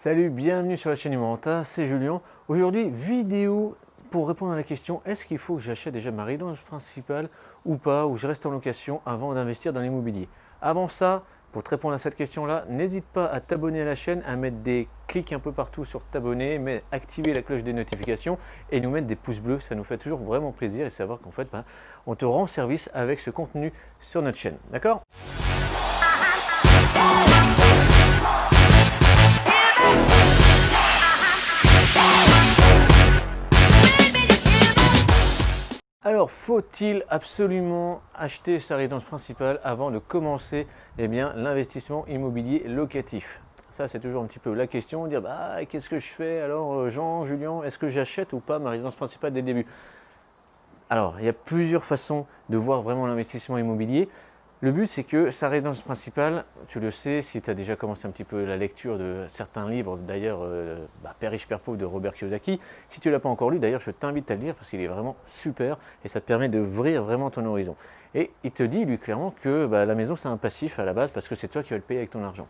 Salut, bienvenue sur la chaîne Numeranta, c'est Julien. Aujourd'hui, vidéo pour répondre à la question, est-ce qu'il faut que j'achète déjà ma résidence principale ou pas, ou je reste en location avant d'investir dans l'immobilier? Avant ça, pour te répondre à cette question-là, n'hésite pas à t'abonner à la chaîne, à mettre des clics un peu partout sur t'abonner, mais activer la cloche des notifications et nous mettre des pouces bleus, ça nous fait toujours vraiment plaisir et savoir qu'en fait, on te rend service avec ce contenu sur notre chaîne, d'accord? Alors, faut-il absolument acheter sa résidence principale avant de commencer l'investissement immobilier locatif? Ça, c'est toujours un petit peu la question, dire qu'est-ce que je fais alors, Jean, Julien, est-ce que j'achète ou pas ma résidence principale dès le début? Alors, il y a plusieurs façons de voir vraiment l'investissement immobilier. Le but, c'est que sa résidence principale, tu le sais, si tu as déjà commencé un petit peu la lecture de certains livres, d'ailleurs, Père riche, Père pauvre de Robert Kiyosaki, si tu ne l'as pas encore lu, d'ailleurs, je t'invite à le lire parce qu'il est vraiment super et ça te permet d'ouvrir vraiment ton horizon. Et il te dit, lui, clairement, que la maison, c'est un passif à la base parce que c'est toi qui vas le payer avec ton argent.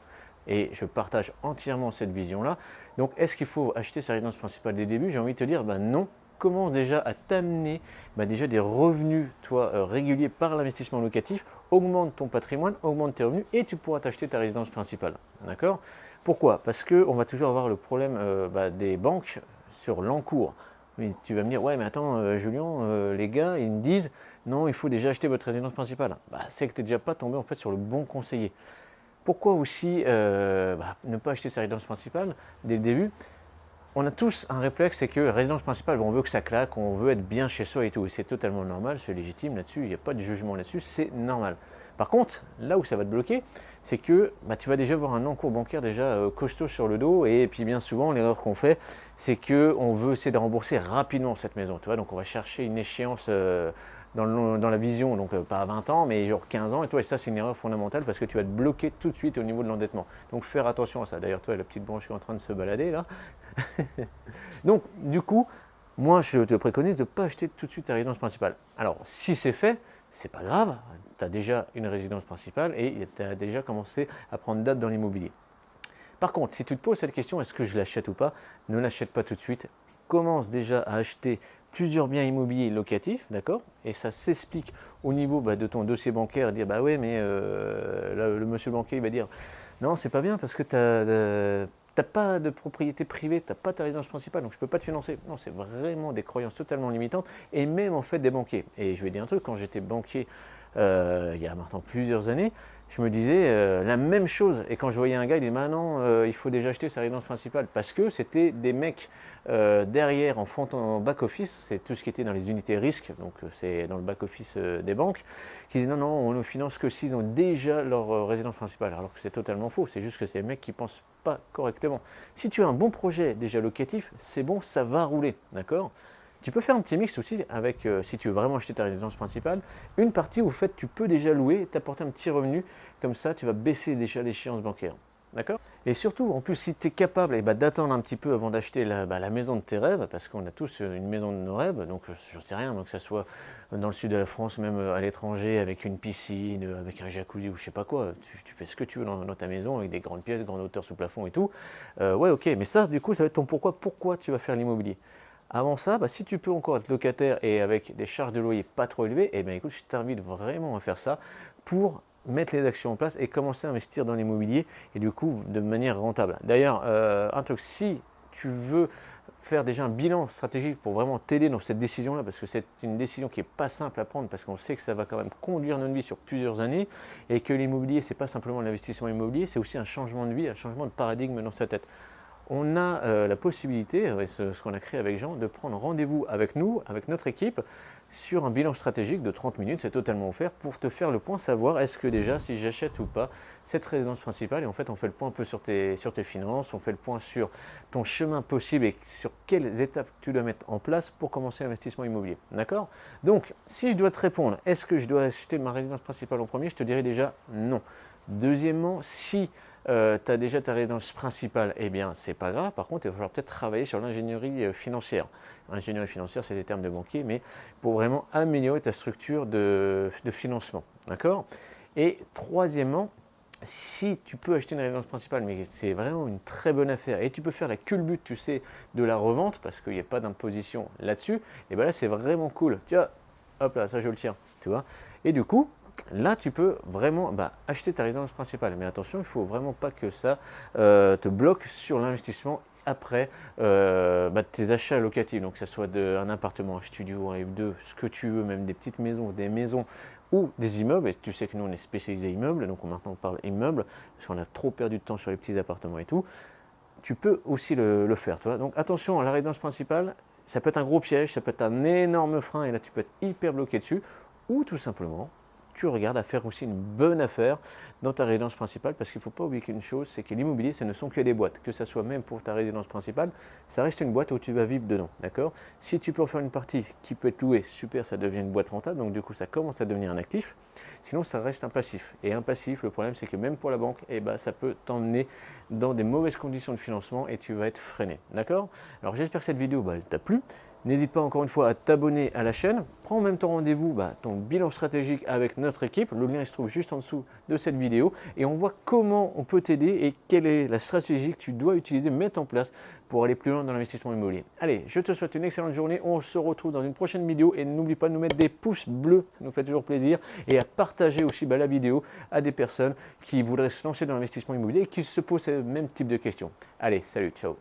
Et je partage entièrement cette vision-là. Donc, est-ce qu'il faut acheter sa résidence principale dès le début? J'ai envie de te dire, non. Commence déjà à t'amener déjà des revenus réguliers par l'investissement locatif, augmente ton patrimoine, augmente tes revenus et tu pourras t'acheter ta résidence principale. D'accord? Pourquoi? Parce qu'on va toujours avoir le problème des banques sur l'encours. Mais tu vas me dire, ouais mais attends Julien, les gars ils me disent non, il faut déjà acheter votre résidence principale. C'est que tu n'es déjà pas tombé en fait sur le bon conseiller. Pourquoi aussi ne pas acheter sa résidence principale dès le début? On a tous un réflexe, c'est que résidence principale, on veut que ça claque, on veut être bien chez soi et tout. Et c'est totalement normal, c'est légitime là-dessus, il n'y a pas de jugement là-dessus, c'est normal. Par contre, là où ça va te bloquer, c'est que tu vas déjà avoir un encours bancaire déjà costaud sur le dos. Et puis bien souvent, l'erreur qu'on fait, c'est qu'on veut essayer de rembourser rapidement cette maison. Tu vois, donc on va chercher une échéance dans la vision, donc pas à 20 ans, mais genre 15 ans. Et ça, c'est une erreur fondamentale parce que tu vas te bloquer tout de suite au niveau de l'endettement. Donc faire attention à ça. D'ailleurs, toi, la petite branche est en train de se balader là. Donc, du coup, moi, je te préconise de ne pas acheter tout de suite ta résidence principale. Alors, si c'est fait, c'est pas grave. Tu as déjà une résidence principale et tu as déjà commencé à prendre date dans l'immobilier. Par contre, si tu te poses cette question, est-ce que je l'achète ou pas? Ne l'achète pas tout de suite. Commence déjà à acheter plusieurs biens immobiliers locatifs, d'accord? Et ça s'explique au niveau de ton dossier bancaire et dire ouais, mais là, le monsieur banquier il va dire non, c'est pas bien parce que tu n'as pas de propriété privée, tu n'as pas ta résidence principale, donc je ne peux pas te financer. Non, c'est vraiment des croyances totalement limitantes et même en fait des banquiers. Et je vais dire un truc, quand j'étais banquier il y a maintenant plusieurs années, je me disais la même chose. Et quand je voyais un gars, il disait non, il faut déjà acheter sa résidence principale parce que c'était des mecs derrière en front, en back-office, c'est tout ce qui était dans les unités risques, donc c'est dans le back-office des banques, qui disaient non, on ne finance que s'ils ont déjà leur résidence principale. Alors que c'est totalement faux, c'est juste que c'est des mecs qui pensent pas correctement. Si tu as un bon projet déjà locatif, c'est bon, ça va rouler, d'accord? Tu peux faire un petit mix aussi avec, si tu veux vraiment acheter ta résidence principale, une partie où en fait, tu peux déjà louer, t'apporter un petit revenu, comme ça tu vas baisser déjà l'échéance bancaire. D'accord? Et surtout, en plus, si tu es capable d'attendre un petit peu avant d'acheter la maison de tes rêves, parce qu'on a tous une maison de nos rêves, donc j'en sais rien, donc que ça soit dans le sud de la France, même à l'étranger, avec une piscine, avec un jacuzzi ou je sais pas quoi, tu fais ce que tu veux dans ta maison, avec des grandes pièces, grande hauteur sous plafond et tout. Ouais, ok, mais ça, du coup, ça va être ton pourquoi tu vas faire l'immobilier. Avant ça, si tu peux encore être locataire et avec des charges de loyer pas trop élevées, écoute, je t'invite vraiment à faire ça pour mettre les actions en place et commencer à investir dans l'immobilier et du coup de manière rentable. D'ailleurs, un truc, si tu veux faire déjà un bilan stratégique pour vraiment t'aider dans cette décision-là, parce que c'est une décision qui n'est pas simple à prendre, parce qu'on sait que ça va quand même conduire notre vie sur plusieurs années, et que l'immobilier, c'est pas simplement l'investissement immobilier, c'est aussi un changement de vie, un changement de paradigme dans sa tête. On a la possibilité, ce qu'on a créé avec Jean, de prendre rendez-vous avec nous, avec notre équipe, sur un bilan stratégique de 30 minutes, c'est totalement offert, pour te faire le point, savoir est-ce que déjà, si j'achète ou pas cette résidence principale, et en fait on fait le point un peu sur tes finances, on fait le point sur ton chemin possible et sur quelles étapes tu dois mettre en place pour commencer l'investissement immobilier. D'accord? Donc, si je dois te répondre, est-ce que je dois acheter ma résidence principale en premier, je te dirais déjà non. Deuxièmement, si tu as déjà ta résidence principale, c'est pas grave. Par contre, il va falloir peut-être travailler sur l'ingénierie financière. L'ingénierie financière, c'est des termes de banquier, mais pour vraiment améliorer ta structure de financement. D'accord? Et troisièmement, si tu peux acheter une résidence principale, mais c'est vraiment une très bonne affaire, et tu peux faire la culbute, tu sais, de la revente, parce qu'il n'y a pas d'imposition là-dessus, et bien là, c'est vraiment cool. Tu vois, hop là, ça je le tiens, tu vois. Et du coup, là, tu peux vraiment acheter ta résidence principale. Mais attention, il ne faut vraiment pas que ça te bloque sur l'investissement après tes achats locatifs. Donc, que ce soit un appartement, un studio, un F2, ce que tu veux, même des petites maisons, des maisons ou des immeubles. Et tu sais que nous, on est spécialisé immeubles, donc maintenant on parle immeubles, parce qu'on a trop perdu de temps sur les petits appartements et tout. Tu peux aussi le faire, toi. Donc, attention à la résidence principale. Ça peut être un gros piège, ça peut être un énorme frein, et là, tu peux être hyper bloqué dessus. Ou tout simplement, tu regardes à faire aussi une bonne affaire dans ta résidence principale, parce qu'il ne faut pas oublier qu'une chose, c'est que l'immobilier, ce ne sont que des boîtes. Que ça soit même pour ta résidence principale, ça reste une boîte où tu vas vivre dedans, d'accord? Si tu peux en faire une partie qui peut être louée, super, ça devient une boîte rentable, donc du coup, ça commence à devenir un actif. Sinon, ça reste un passif. Et un passif, le problème, c'est que même pour la banque, ça peut t'emmener dans des mauvaises conditions de financement et tu vas être freiné, d'accord? Alors, j'espère que cette vidéo, elle t'a plu. N'hésite pas encore une fois à t'abonner à la chaîne. Prends en même temps rendez-vous ton bilan stratégique avec notre équipe. Le lien se trouve juste en dessous de cette vidéo. Et on voit comment on peut t'aider et quelle est la stratégie que tu dois utiliser, mettre en place pour aller plus loin dans l'investissement immobilier. Allez, je te souhaite une excellente journée. On se retrouve dans une prochaine vidéo. Et n'oublie pas de nous mettre des pouces bleus, ça nous fait toujours plaisir. Et à partager aussi la vidéo à des personnes qui voudraient se lancer dans l'investissement immobilier et qui se posent ce même type de questions. Allez, salut, ciao.